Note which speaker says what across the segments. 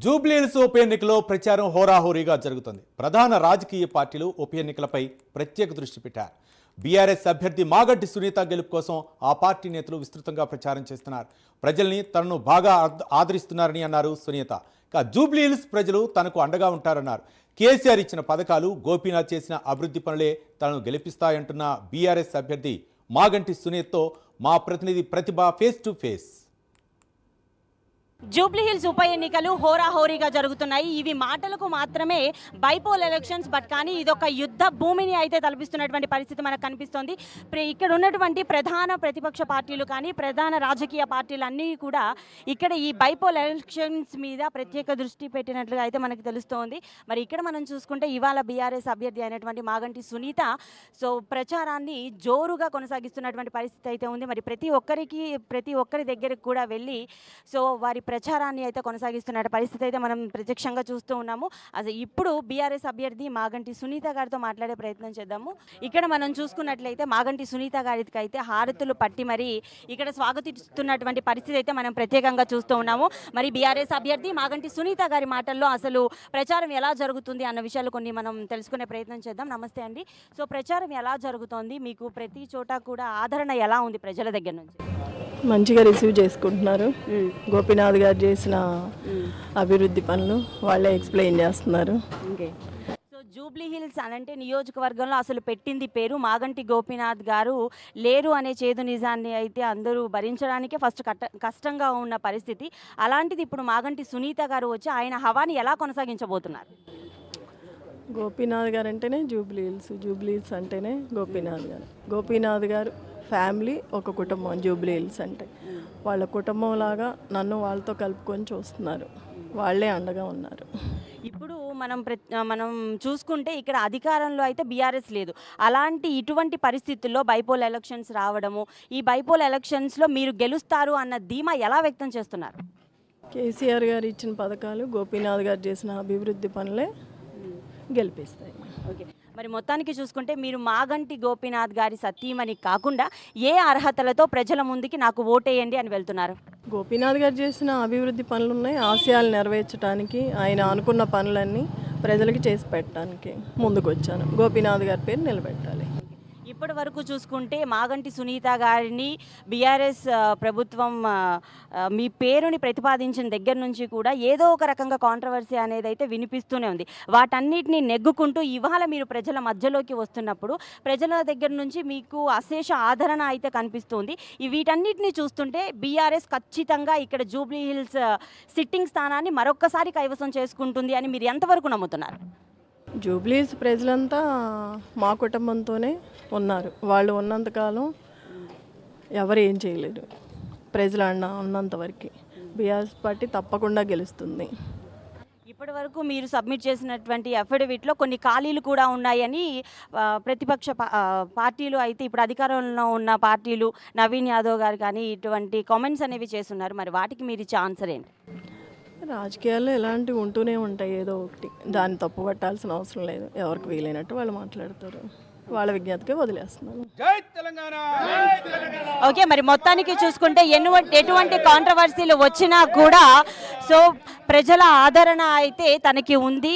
Speaker 1: జూబ్లీహిల్స్ ఉప ఎన్నికలో ప్రచారం హోరాహోరీగా జరుగుతుంది. ప్రధాన రాజకీయ పార్టీలు ఉప ఎన్నికలపై ప్రత్యేక దృష్టి పెట్టారు. బీఆర్ఎస్ అభ్యర్థి మాగంటి సునీత గెలుపు కోసం ఆ పార్టీ నేతలు విస్తృతంగా ప్రచారం చేస్తున్నారు. ప్రజల్ని తనను బాగా ఆదరిస్తున్నారని అన్నారు సునీత. జూబ్లీహిల్స్ ప్రజలు తనకు అండగా ఉంటారన్నారు. కేసీఆర్ ఇచ్చిన పథకాలు, గోపీనాథ్ చేసిన అభివృద్ధి పనులే తనను గెలిపిస్తాయంటున్న బీఆర్ఎస్ అభ్యర్థి మాగంటి సునీతతో మా ప్రతినిధి ప్రతిభ ఫేస్ టు ఫేస్.
Speaker 2: జూబ్లీహిల్స్ ఉప ఎన్నికలు హోరాహోరీగా జరుగుతున్నాయి. ఇవి మాటలకు మాత్రమే బైపోల్ ఎలక్షన్స్, బట్ కానీ ఇదొక యుద్ధ భూమిని అయితే తలపిస్తున్నటువంటి పరిస్థితి మనకు కనిపిస్తోంది. ఇక్కడ ఉన్నటువంటి ప్రధాన ప్రతిపక్ష పార్టీలు కానీ ప్రధాన రాజకీయ పార్టీలు అన్నీ కూడా ఇక్కడ ఈ బైపోల్ ఎలక్షన్స్ మీద ప్రత్యేక దృష్టి పెట్టినట్లుగా అయితే మనకు తెలుస్తోంది. మరి ఇక్కడ మనం చూసుకుంటే ఇవాళ బీఆర్ఎస్ అభ్యర్థి అయినటువంటి మాగంటి సునీత ప్రచారాన్ని జోరుగా కొనసాగిస్తున్నటువంటి పరిస్థితి అయితే ఉంది. మరి ప్రతి ఒక్కరి దగ్గరికి కూడా వెళ్ళి వారి ప్రచారాన్ని అయితే కొనసాగిస్తున్న పరిస్థితి అయితే మనం ప్రత్యక్షంగా చూస్తూ ఉన్నాము. అసలు ఇప్పుడు బీఆర్ఎస్ అభ్యర్థి మాగంటి సునీత గారితో మాట్లాడే ప్రయత్నం చేద్దాము. ఇక్కడ మనం చూసుకున్నట్లయితే మాగంటి సునీత గారికి అయితే హారతులు పట్టి మరి ఇక్కడ స్వాగతిస్తున్నటువంటి పరిస్థితి అయితే మనం ప్రత్యేకంగా చూస్తూ ఉన్నాము. మరి బీఆర్ఎస్ అభ్యర్థి మాగంటి సునీత గారి మాటల్లో అసలు ప్రచారం ఎలా జరుగుతుంది అన్న విషయాలు కొన్ని మనం తెలుసుకునే ప్రయత్నం చేద్దాం. నమస్తే అండి. ప్రచారం ఎలా జరుగుతోంది, మీకు ప్రతి చోట కూడా ఆదరణ ఎలా ఉంది ప్రజల దగ్గర నుంచి?
Speaker 3: మంచిగా రిసీవ్ చేసుకుంటున్నారు. గోపీనాథ్ గారు చేసిన అభివృద్ధి పనులు వాళ్ళే ఎక్స్ప్లెయిన్ చేస్తున్నారు.
Speaker 2: జూబ్లీహిల్స్ అనంటే నియోజకవర్గంలో అసలు పెట్టింది పేరు మాగంటి గోపీనాథ్ గారు లేరు అనే చేదు నిజాన్ని అయితే అందరూ భరించడానికే ఫస్ట్ కష్టంగా ఉన్న పరిస్థితి. అలాంటిది ఇప్పుడు మాగంటి సునీత గారు వచ్చి ఆయన హవాని ఎలా కొనసాగించబోతున్నారు?
Speaker 3: గోపీనాథ్ గారు అంటేనే జూబ్లీహిల్స్ అంటేనే గోపీనాథ్ గారు ఫ్యామిలీ, ఒక కుటుంబం. జూబ్లీహిల్స్ అంటే వాళ్ళ కుటుంబం లాగా నన్ను వాళ్ళతో కలుపుకొని చూస్తున్నారు. వాళ్ళే అండగా ఉన్నారు.
Speaker 2: ఇప్పుడు మనం చూసుకుంటే ఇక్కడ అధికారంలో అయితే బీఆర్ఎస్ లేదు. ఇటువంటి పరిస్థితుల్లో బైపోల్ ఎలక్షన్స్ రావడము, ఈ బైపోల్ ఎలక్షన్స్లో మీరు గెలుస్తారు అన్న ధీమా ఎలా వ్యక్తం చేస్తున్నారు?
Speaker 3: కేసీఆర్ గారు ఇచ్చిన పథకాలు, గోపీనాథ్ గారు చేసిన అభివృద్ధి పనులే గెలిపిస్తాయి.
Speaker 2: ఓకే, మరి మొత్తానికి చూసుకుంటే మీరు మాగంటి గోపీనాథ్ గారి సతీమణి కాకుండా ఏ అర్హతలతో ప్రజల ముందుకి నాకు ఓటేయండి అని వెళ్తున్నారు?
Speaker 3: గోపీనాథ్ గారు చేసిన అభివృద్ధి పనులు ఉన్నాయి. ఆశయాలు నెరవేర్చడానికి, ఆయన అనుకున్న పనులన్నీ ప్రజలకి చేసి పెట్టడానికి ముందుకు వచ్చాను. గోపీనాథ్ గారి పేరు నిలబెట్టాలి.
Speaker 2: ఇప్పటి వరకు చూసుకుంటే మాగంటి సునీత గారిని బీఆర్ఎస్ ప్రభుత్వం మీ పేరుని ప్రతిపాదించిన దగ్గర నుంచి కూడా ఏదో ఒక రకంగా కాంట్రవర్సీ అనేది అయితే వినిపిస్తూనే ఉంది. వాటన్నిటిని నెగ్గుకుంటూ ఇవాళ మీరు ప్రజల మధ్యలోకి వస్తున్నప్పుడు ప్రజల దగ్గర నుంచి మీకు అశేష ఆదరణ అయితే కనిపిస్తుంది. వీటన్నిటిని చూస్తుంటే బీఆర్ఎస్ ఖచ్చితంగా ఇక్కడ జూబ్లీహిల్స్ సిట్టింగ్ స్థానాన్ని మరొక్కసారి కైవసం చేసుకుంటుంది అని మీరు ఎంతవరకు నమ్ముతున్నారు?
Speaker 3: జూబ్లీహిల్స్ ప్రజలంతా మా కుటుంబంతోనే ఉన్నారు. వాళ్ళు ఉన్నంతకాలం ఎవరు ఏం చేయలేరు. ప్రజలు ఉన్నంతవరకు బీఆర్ఎస్ పార్టీ తప్పకుండా గెలుస్తుంది.
Speaker 2: ఇప్పటి వరకు మీరు సబ్మిట్ చేసినటువంటి అఫిడవిట్లో కొన్ని ఖాళీలు కూడా ఉన్నాయని ప్రతిపక్ష పార్టీలు అయితే ఇప్పుడు అధికారంలో ఉన్న పార్టీలు నవీన్ యాదవ్ గారు కానీ ఇటువంటి కామెంట్స్ అనేవి చేస్తున్నారు. మరి వాటికి మీరు ఇచ్చే ఆన్సర్ ఏంటి?
Speaker 3: రాజకీయాల్లో ఇలాంటివి ఉంటూనే ఉంటాయి, ఏదో ఒకటి. దాన్ని తప్పు పట్టాల్సిన అవసరం లేదు. ఎవరికి వీలైనట్టు వాళ్ళు మాట్లాడతారు. వాళ్ళ విజ్ఞతకే వదిలేస్తున్నాను.
Speaker 2: ఓకే, మరి మొత్తానికి చూసుకుంటే ఎటువంటి కాంట్రవర్సీలు వచ్చినా కూడా ప్రజల ఆదరణ అయితే తనకి ఉంది.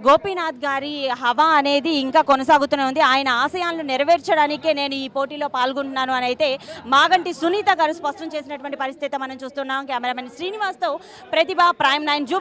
Speaker 2: గోపీనాథ్ గారి హవా అనేది ఇంకా కొనసాగుతూనే ఉంది. ఆయన ఆశయాలను నెరవేర్చడానికే నేను ఈ పోటీలో పాల్గొంటున్నాను అని అయితే మాగంటి సునీత గారు స్పష్టం చేసినటువంటి పరిస్థితి మనం చూస్తున్నాం. కెమెరామెన్ శ్రీనివాస్తో ప్రతిభ, ప్రైమ్ 9.